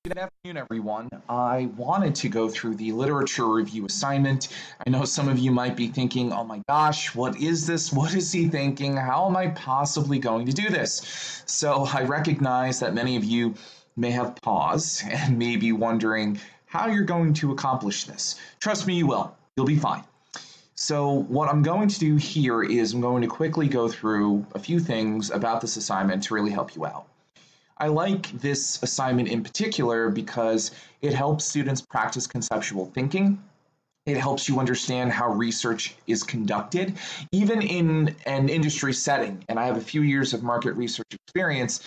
Good afternoon, everyone. I wanted to go through the literature review assignment. I know some of you might be thinking, oh my gosh, what is this? What is he thinking? How am I possibly going to do this? So I recognize that many of you may have pause and may be wondering how you're going to accomplish this. Trust me, you will. You'll be fine. So what I'm going to do here is I'm going to quickly go through a few things about this assignment to really help you out. I like this assignment in particular because it helps students practice conceptual thinking. It helps you understand how research is conducted, even in an industry setting. And I have a few years of market research experience.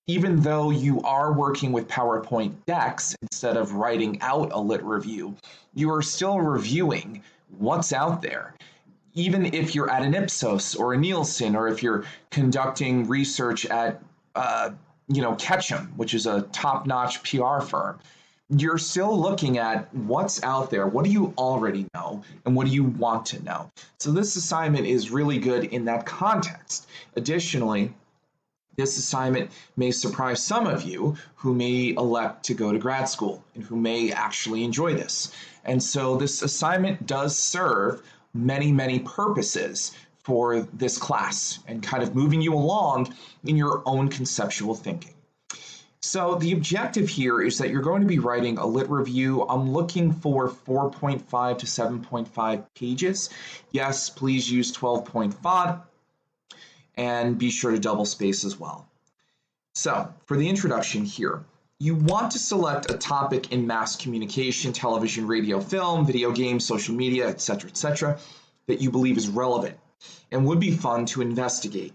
Even though you are working with PowerPoint decks instead of writing out a lit review, you are still reviewing what's out there. Even if you're at an Ipsos or a Nielsen, or if you're conducting research at Ketchum, which is a top-notch PR firm, you're still looking at what's out there, what do you already know, and what do you want to know. So this assignment is really good in that context. Additionally, this assignment may surprise some of you who may elect to go to grad school and who may actually enjoy this. And so this assignment does serve many, many purposes for this class and kind of moving you along in your own conceptual thinking. So the objective here is that you're going to be writing a lit review. I'm looking for 4.5 to 7.5 pages. Yes, please use 12-point font and be sure to double space as well. So for the introduction here, you want to select a topic in mass communication, television, radio, film, video games, social media, etc., that you believe is relevant and would be fun to investigate.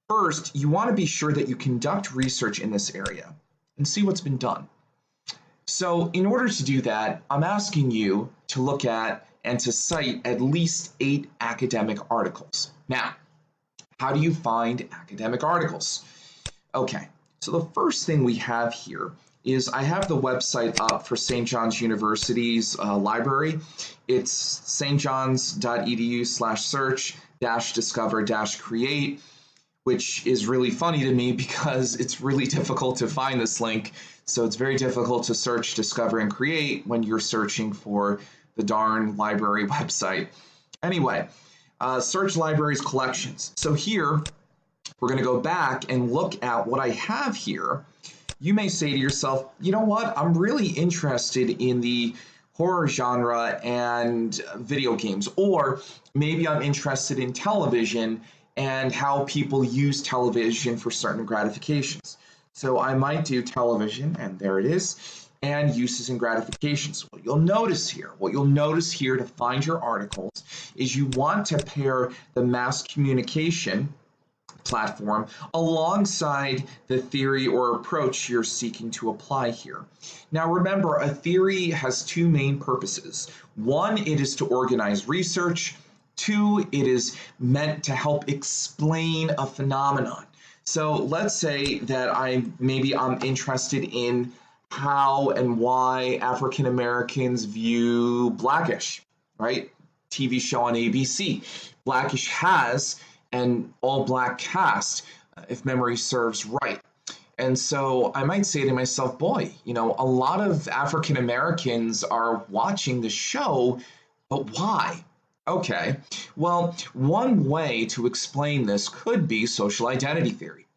First, you want to be sure that you conduct research in this area and see what's been done. So in order to do that, I'm asking you to look at and to cite at least 8 academic articles. Now, how do you find academic articles? Okay, so the first thing we have here is I have the website up for St. John's University's library. It's stjohns.edu/search-discover-create, which is really funny to me because it's really difficult to find this link. So it's very difficult to search, discover, and create when you're searching for the darn library website. Anyway, search libraries collections. So here, we're going to go back and look at what I have here. You may say to yourself, you know what, I'm really interested in the horror genre and video games, or maybe I'm interested in television and how people use television for certain gratifications. So I might do television, and there it is, and uses and gratifications. What you'll notice here to find your articles is you want to pair the mass communication platform alongside the theory or approach you're seeking to apply here. Now remember, a theory has 2 main purposes. One, it is to organize research. 2, it is meant to help explain a phenomenon. So let's say that I'm interested in how and why African Americans view Blackish, right? TV show on ABC. Blackish has an all-black cast, if memory serves right. And so I might say to myself, boy, a lot of African Americans are watching the show, but why? Okay, well, one way to explain this could be social identity theory.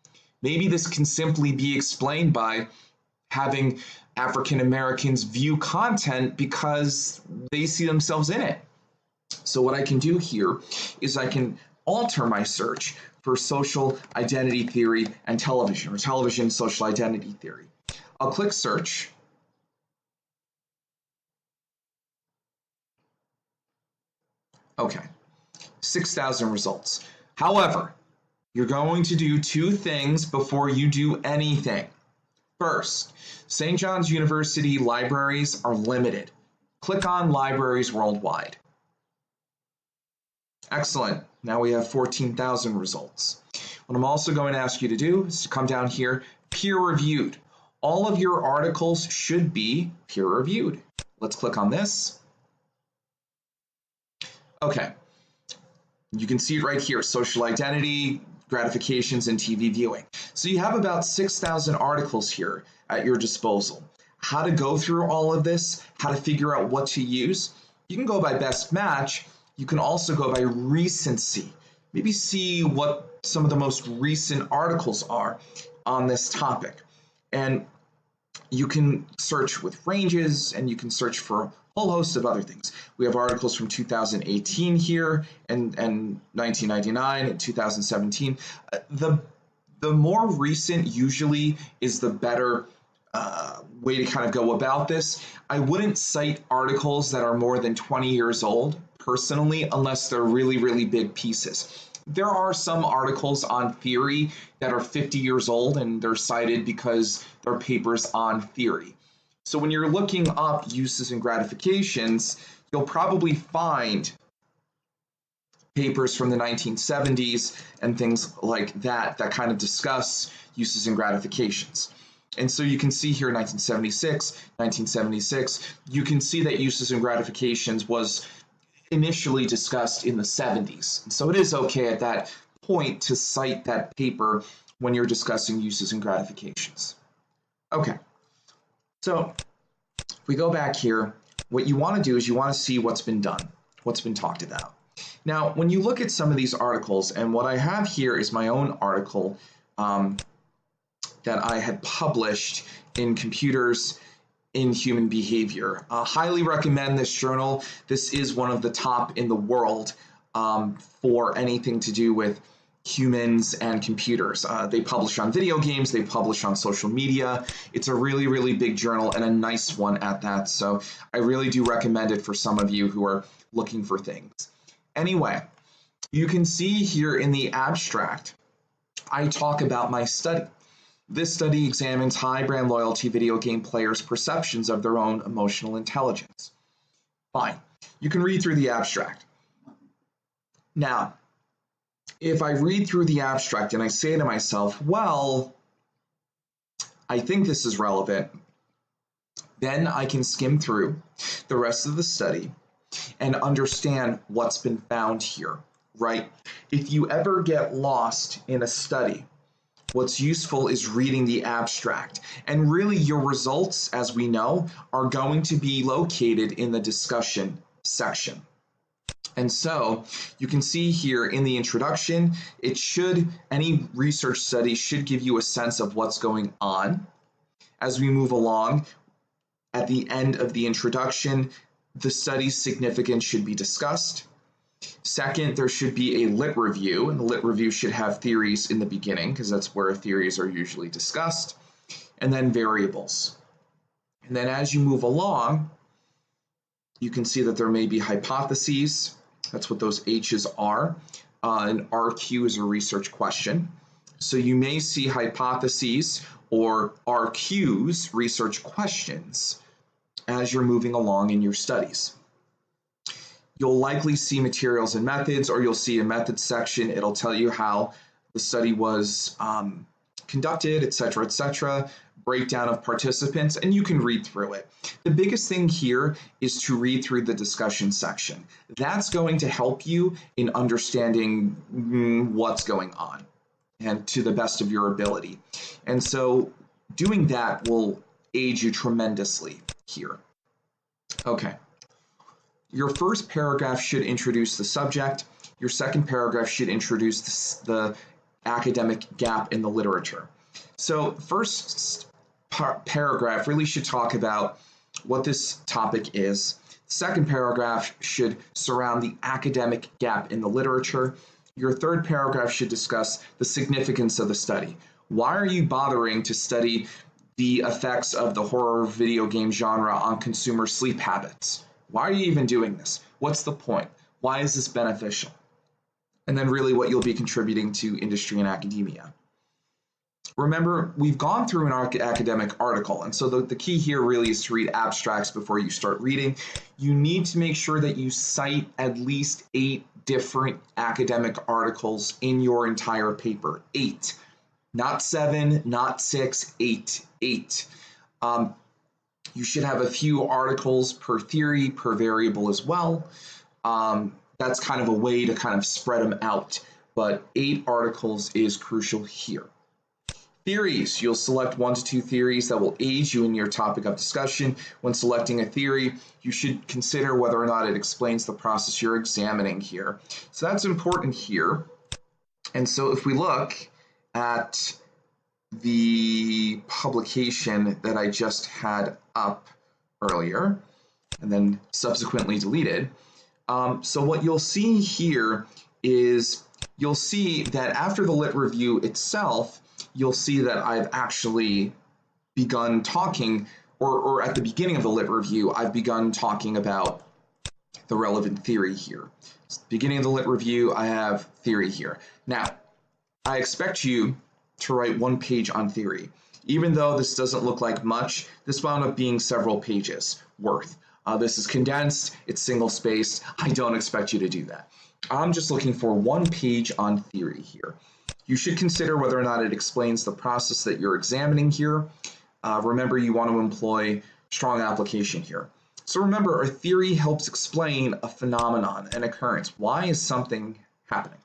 Maybe this can simply be explained by having African Americans view content because they see themselves in it. So what I can do here is I can alter my search for social identity theory and television, or television social identity theory. I'll click search. Okay, 6,000 results. However, you're going to do 2 things before you do anything. First, St. John's University libraries are limited. Click on Libraries Worldwide. Excellent. Now we have 14,000 results. What I'm also going to ask you to do is to come down here, peer reviewed. All of your articles should be peer reviewed. Let's click on this. Okay, you can see it right here, social identity, gratifications and TV viewing. So you have about 6,000 articles here at your disposal. How to go through all of this, how to figure out what to use. You can go by best match. You can also go by recency. Maybe see what some of the most recent articles are on this topic. And you can search with ranges, and you can search for a whole host of other things. We have articles from 2018 here, and 1999 and 2017. The more recent usually is the better way to kind of go about this. I wouldn't cite articles that are more than 20 years old personally, unless they're really, really big pieces. There are some articles on theory that are 50 years old, and they're cited because they're papers on theory. So when you're looking up uses and gratifications, you'll probably find papers from the 1970s and things like that that kind of discuss uses and gratifications. And so you can see here 1976, you can see that uses and gratifications was initially discussed in the 70s. And so it is okay at that point to cite that paper when you're discussing uses and gratifications. Okay, so if we go back here, what you want to do is you want to see what's been done, what's been talked about. Now, when you look at some of these articles, and what I have here is my own article that I had published in Computers in Human Behavior. Highly recommend this journal. This is one of the top in the world for anything to do with humans and computers. They publish on video games, they publish on social media. It's a really, really big journal, and a nice one at that. So I really do recommend it for some of you who are looking for things. Anyway, you can see here in the abstract, I talk about my study. This study examines high brand loyalty video game players' perceptions of their own emotional intelligence. Fine. You can read through the abstract. Now, if I read through the abstract and I say to myself, well, I think this is relevant, then I can skim through the rest of the study and understand what's been found here, right? If you ever get lost in a study, what's useful is reading the abstract. And really, your results, as we know, are going to be located in the discussion section. And so you can see here in the introduction, any research study should give you a sense of what's going on. As we move along, at the end of the introduction, the study's significance should be discussed. Second, there should be a lit review, and the lit review should have theories in the beginning, because that's where theories are usually discussed, and then variables. And then as you move along, you can see that there may be hypotheses. That's what those H's are. An RQ is a research question. So you may see hypotheses or RQs, research questions, as you're moving along in your studies. You'll likely see materials and methods, or you'll see a methods section. It'll tell you how the study was conducted, et cetera, breakdown of participants, and you can read through it. The biggest thing here is to read through the discussion section. That's going to help you in understanding what's going on, and to the best of your ability. And so doing that will aid you tremendously here. Okay. Your first paragraph should introduce the subject. Your second paragraph should introduce the academic gap in the literature. So first paragraph really should talk about what this topic is. Second paragraph should surround the academic gap in the literature. Your third paragraph should discuss the significance of the study. Why are you bothering to study the effects of the horror video game genre on consumer sleep habits? Why are you even doing this? What's the point? Why is this beneficial? And then really what you'll be contributing to industry and academia. Remember, we've gone through an academic article, and so the key here really is to read abstracts before you start reading. You need to make sure that you cite at least 8 different academic articles in your entire paper. 8. Not 7, not 6, 8. 8. You should have a few articles per theory, per variable as well. That's kind of a way to kind of spread them out but 8 articles is crucial here. Theories. You'll select 1 to 2 theories that will aid you in your topic of discussion. When selecting a theory, you should consider whether or not it explains the process you're examining here. So that's important here. And so if we look at the publication that I just had up earlier and then subsequently deleted, so what you'll see here is you'll see that after the lit review itself, you'll see that I've actually begun talking, or at the beginning of the lit review, I've begun talking about the relevant theory here. So beginning of the lit review, I have theory here. Now, I expect you to write 1 page on theory. Even though this doesn't look like much, this wound up being several pages worth. This is condensed, it's single-spaced. I don't expect you to do that. I'm just looking for 1 page on theory here. You should consider whether or not it explains the process that you're examining here. Remember, you want to employ strong application here. So remember, a theory helps explain a phenomenon, an occurrence. Why is something happening?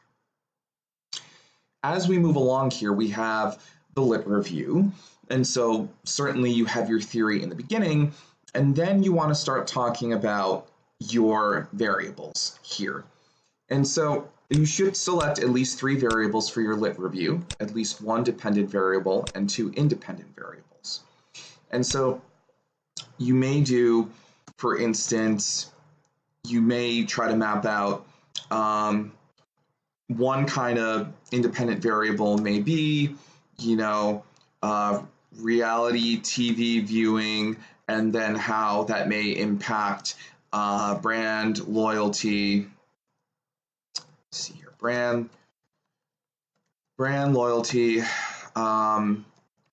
As we move along here, we have the lit review. And so certainly you have your theory in the beginning, and then you want to start talking about your variables here. And so you should select at least 3 variables for your lit review, at least 1 dependent variable and 2 independent variables. And so you may do, for instance, you may try to map out one kind of independent variable may be, reality TV viewing, and then how that may impact brand loyalty. Let's see here, brand loyalty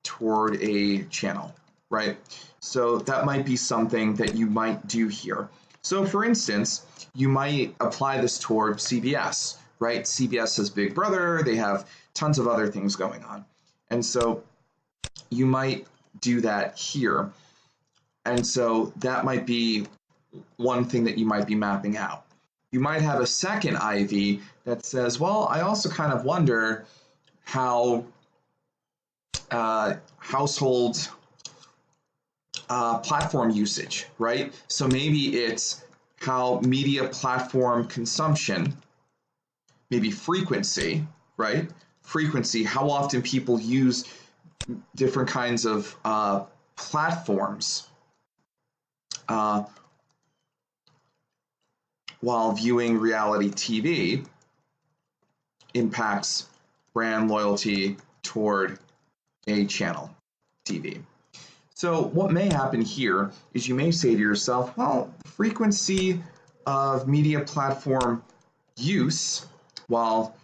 toward a channel, right? So that might be something that you might do here. So for instance, you might apply this toward CBS, right? CBS has Big Brother, they have tons of other things going on. And so you might do that here. And so that might be one thing that you might be mapping out. You might have a second IV that says, well, I also kind of wonder how household platform usage, right? So maybe it's how media platform consumption, maybe frequency, right? Frequency, how often people use different kinds of platforms while viewing reality TV impacts brand loyalty toward a channel TV. So what may happen here is you may say to yourself, well, frequency of media platform use while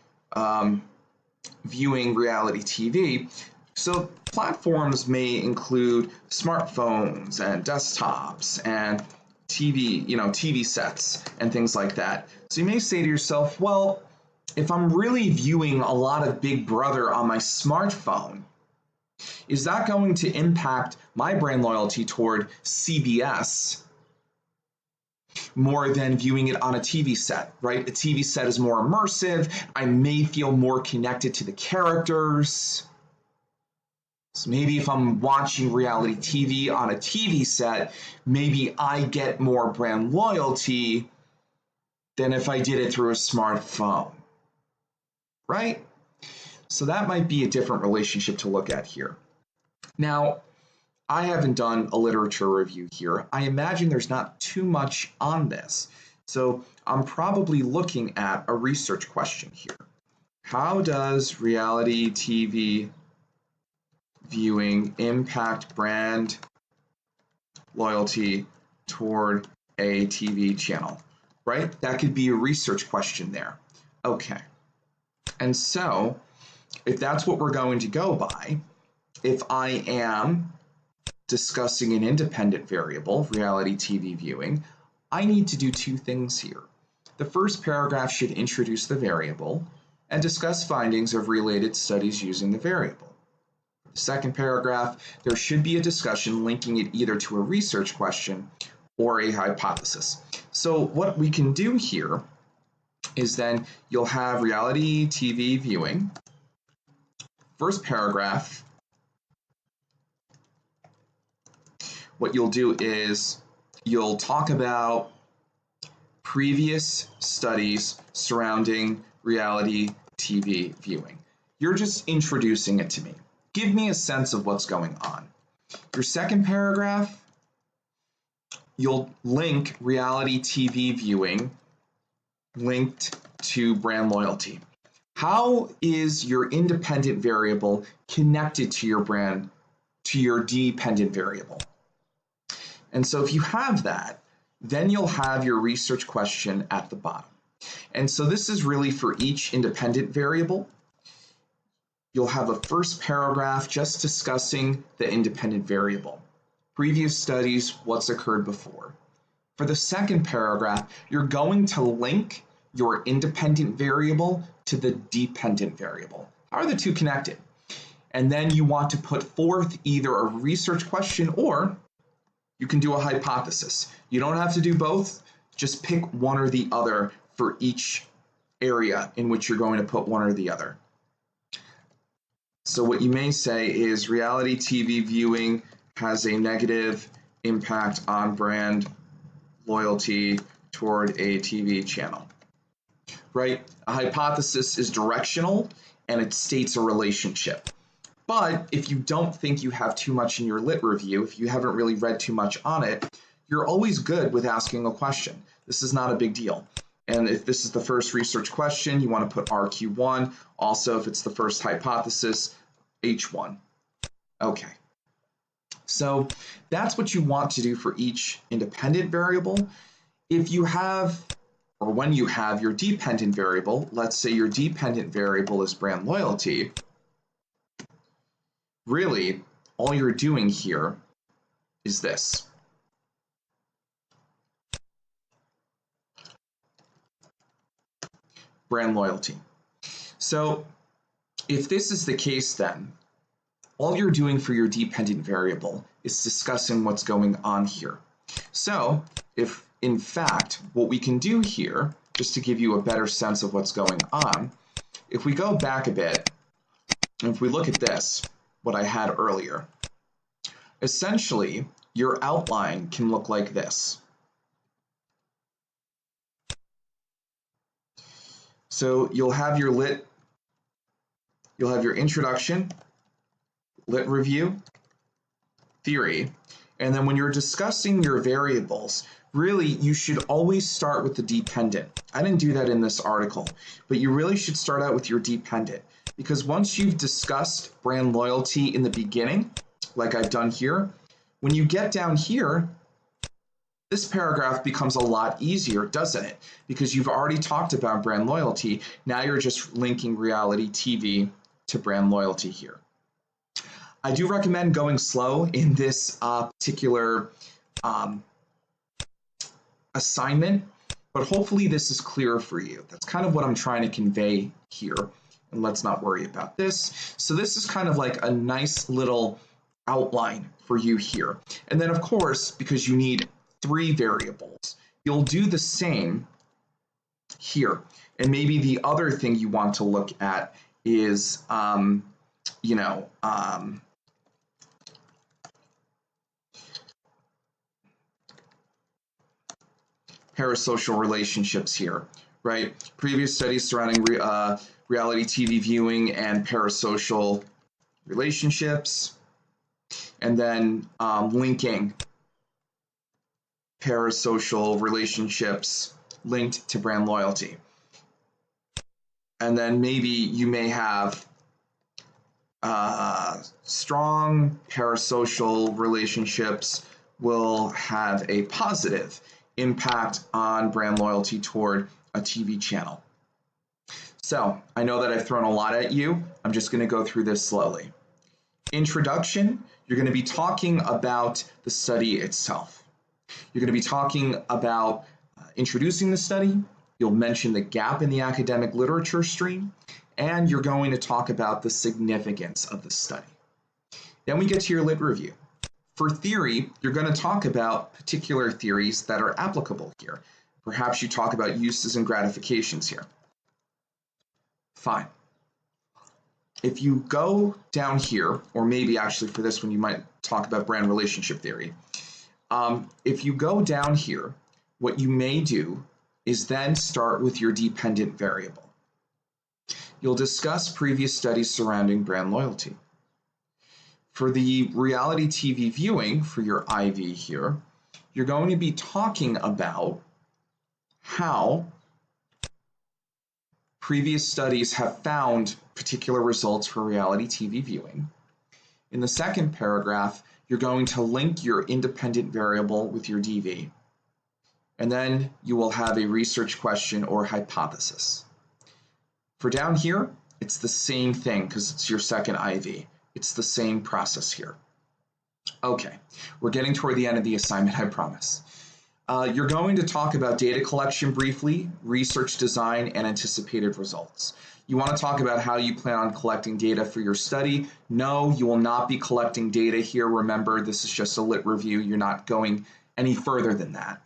viewing reality TV. So platforms may include smartphones and desktops and TV sets and things like that. So you may say to yourself, well, if I'm really viewing a lot of Big Brother on my smartphone, is that going to impact my brand loyalty toward CBS more than viewing it on a TV set, right? A TV set is more immersive. I may feel more connected to the characters. So maybe if I'm watching reality TV on a TV set, maybe I get more brand loyalty than if I did it through a smartphone, right? So that might be a different relationship to look at here. Now, I haven't done a literature review here. I imagine there's not too much on this. So I'm probably looking at a research question here. How does reality TV viewing impact brand loyalty toward a TV channel, right? That could be a research question there. Okay. And so if that's what we're going to go by, if I am discussing an independent variable, reality TV viewing, I need to do 2 things here. The first paragraph should introduce the variable and discuss findings of related studies using the variable. The second paragraph, there should be a discussion linking it either to a research question or a hypothesis. So what we can do here is then you'll have reality TV viewing. First paragraph, what you'll do is you'll talk about previous studies surrounding reality TV viewing. You're just introducing it to me. Give me a sense of what's going on. Your second paragraph, you'll link reality TV viewing linked to brand loyalty. How is your independent variable connected to your brand, to your dependent variable? And so if you have that, then you'll have your research question at the bottom. And so this is really for each independent variable. You'll have a first paragraph just discussing the independent variable. Previous studies, what's occurred before. For the second paragraph, you're going to link your independent variable to the dependent variable. How are the two connected? And then you want to put forth either a research question or you can do a hypothesis. You don't have to do both, just pick one or the other for each area in which you're going to put one or the other. So what you may say is reality TV viewing has a negative impact on brand loyalty toward a TV channel, right? A hypothesis is directional and it states a relationship. But if you don't think you have too much in your lit review, if you haven't really read too much on it, you're always good with asking a question. This is not a big deal. And if this is the first research question, you want to put RQ1. Also, if it's the first hypothesis, H1. Okay. So that's what you want to do for each independent variable. If you have, or when you have your dependent variable, let's say your dependent variable is brand loyalty, really, all you're doing here is this. Brand loyalty. So if this is the case, then all you're doing for your dependent variable is discussing what's going on here. So if in fact what we can do here, just to give you a better sense of what's going on, if we go back a bit, and if we look at this, what I had earlier, essentially your outline can look like this. So you'll have your lit, you'll have your introduction, lit review, theory, and then when you're discussing your variables, really you should always start with the dependent. I didn't do that in this article, but you really should start out with your dependent, because once you've discussed brand loyalty in the beginning, like I've done here, when you get down here, this paragraph becomes a lot easier, doesn't it? Because you've already talked about brand loyalty. Now you're just linking reality TV to brand loyalty here. I do recommend going slow in this particular assignment, but hopefully this is clear for you. That's kind of what I'm trying to convey here. And let's not worry about this. So this is kind of like a nice little outline for you here. And then of course, because you need 3 variables, you'll do the same here. And maybe the other thing you want to look at is, parasocial relationships here, right? Previous studies surrounding reality TV viewing and parasocial relationships, and then linking parasocial relationships linked to brand loyalty. And then maybe you may have strong parasocial relationships will have a positive impact on brand loyalty toward a TV channel. So I know that I've thrown a lot at you. I'm just going to go through this slowly. Introduction, you're going to be talking about the study itself. You're going to be talking about introducing the study. You'll mention the gap in the academic literature stream, and you're going to talk about the significance of the study. Then we get to your lit review. For theory, you're going to talk about particular theories that are applicable here. Perhaps you talk about uses and gratifications here. Fine. If you go down here, or maybe actually for this one you might talk about brand relationship theory. If you go down here, what you may do is then start with your dependent variable. You'll discuss previous studies surrounding brand loyalty. For the reality TV viewing, for your IV here, you're going to be talking about how previous studies have found particular results for reality TV viewing. In the second paragraph, you're going to link your independent variable with your DV. And then you will have a research question or hypothesis. For down here, it's the same thing because it's your second IV. It's the same process here. Okay, we're getting toward the end of the assignment, I promise. You're going to talk about data collection briefly, research design, and anticipated results. You want to talk about how you plan on collecting data for your study. No, you will not be collecting data here. Remember, this is just a lit review. You're not going any further than that.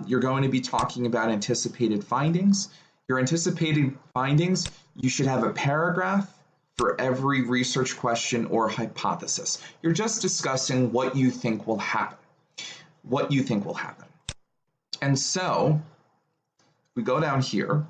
You're going to be talking about anticipated findings. Your anticipated findings, you should have a paragraph for every research question or hypothesis. You're just discussing what you think will happen. What you think will happen. And so, we go down here.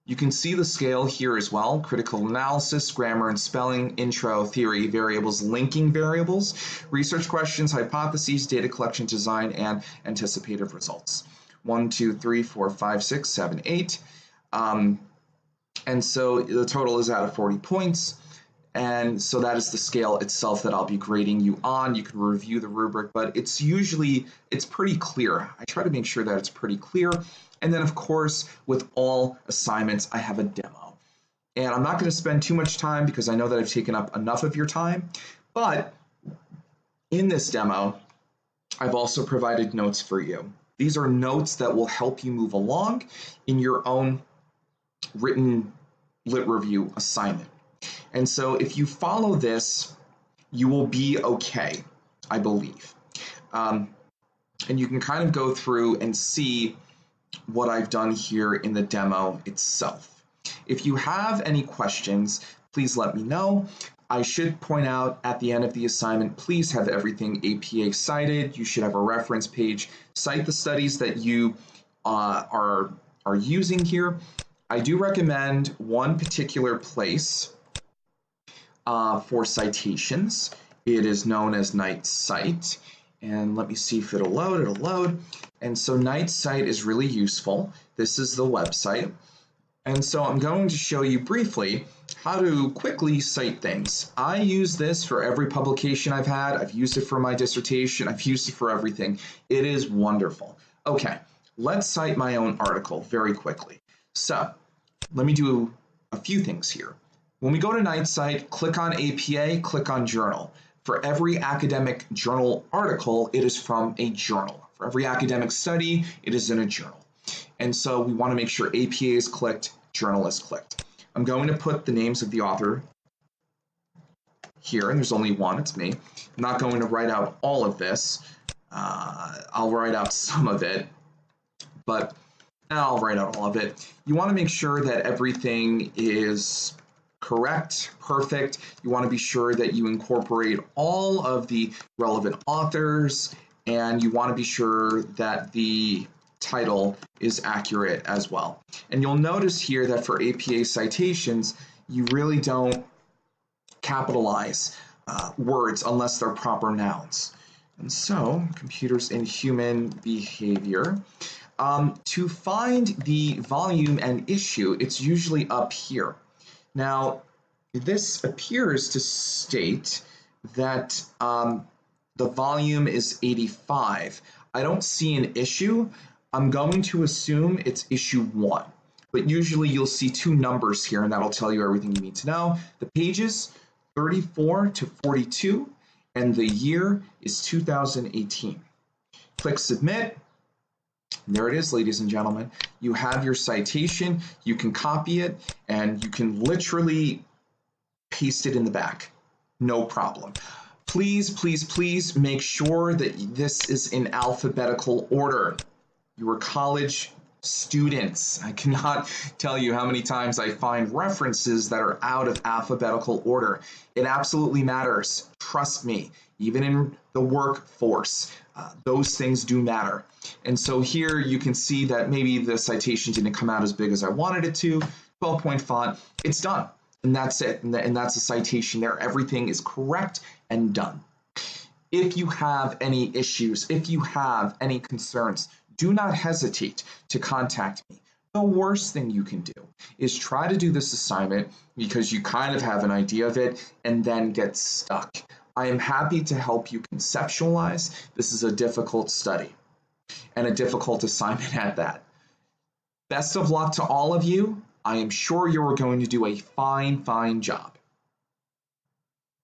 You can see the scale here as well. Critical analysis, grammar and spelling, intro, theory, variables, linking variables, research questions, hypotheses, data collection design, and anticipated results. 1, 2, 3, 4, 5, 6, 7, 8. And so the total is out of 40 points. And so that is the scale itself that I'll be grading you on. You can review the rubric, but it's pretty clear. I try to make sure that it's pretty clear. And then of course, with all assignments, I have a demo. And I'm not going to spend too much time because I know that I've taken up enough of your time, but in this demo, I've also provided notes for you. These are notes that will help you move along in your own written lit review assignment. And so if you follow this, you will be okay, I believe. And you can kind of go through and see what I've done here in the demo itself. If you have any questions, please let me know. I should point out at the end of the assignment, please have everything APA cited. You should have a reference page. Cite the studies that you are using here. I do recommend one particular place for citations. It is known as NightCite. And let me see if it'll load. It'll load. And so NightCite is really useful. This is the website. And so I'm going to show you briefly how to quickly cite things. I use this for every publication I've had. I've used it for my dissertation. I've used it for everything. It is wonderful. Okay, let's cite my own article very quickly. So let me do a few things here. When we go to NightCite, click on APA, click on Journal. For every academic journal article, it is from a journal. For every academic study, it is in a journal. And so we want to make sure APA is clicked, Journal is clicked. I'm going to put the names of the author here, and there's only one, it's me. I'm not going to write out all of this. I'll write out some of it, but I'll write out all of it. You want to make sure that everything is correct, perfect. You want to be sure that you incorporate all of the relevant authors, and you want to be sure that the title is accurate as well. And you'll notice here that for APA citations, you really don't capitalize words unless they're proper nouns. And so, computers in human behavior. To find the volume and issue, it's usually up here. Now, this appears to state that the volume is 85. I don't see an issue. I'm going to assume it's issue 1. But usually you'll see 2 numbers here, and that'll tell you everything you need to know. The pages, 34 to 42, and the year is 2018. Click Submit. There it is, ladies and gentlemen. You have your citation, you can copy it, and you can literally paste it in the back. No problem. Please, please, please make sure that this is in alphabetical order. your college students. I cannot tell you how many times I find references that are out of alphabetical order. It absolutely matters. Trust me, even in the workforce, those things do matter. And so here you can see that maybe the citation didn't come out as big as I wanted it to. 12-point font, it's done. And that's it. And that's a citation there. Everything is correct and done. If you have any issues, if you have any concerns, do not hesitate to contact me. The worst thing you can do is try to do this assignment because you kind of have an idea of it and then get stuck. I am happy to help you conceptualize. This is a difficult study and a difficult assignment at that. Best of luck to all of you. I am sure you are going to do a fine, fine job.